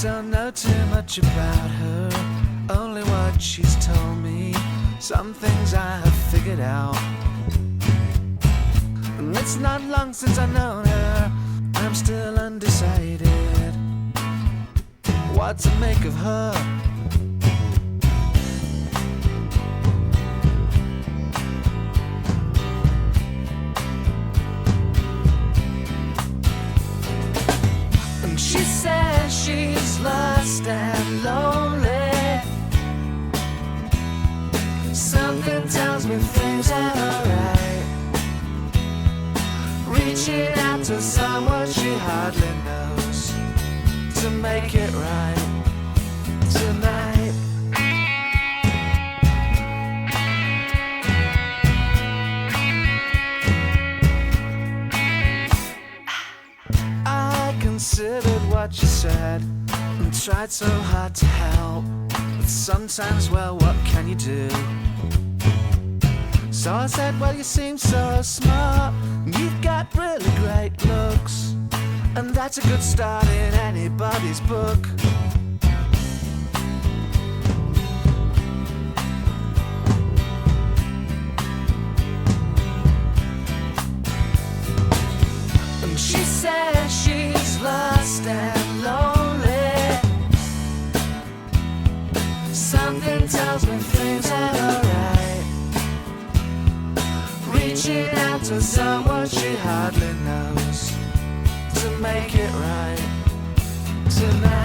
Don't know too much about her, only what she's told me. Some things I have figured out, and it's not long since I've known her. I'm still undecided what to make of her. And she says she's lost and lonely. Something tells me things ain't alright. Reaching out to someone she hardly knows to make it right tonight. I considered what you said and tried so hard to help, but sometimes, well, what can you do? So I said, well, you seem so smart, you've got really great looks, and that's a good start in anybody's book. And she says she's lost and lonely. Something tells me things ain't alright. Reaching out to someone she hardly knows to make it right tonight.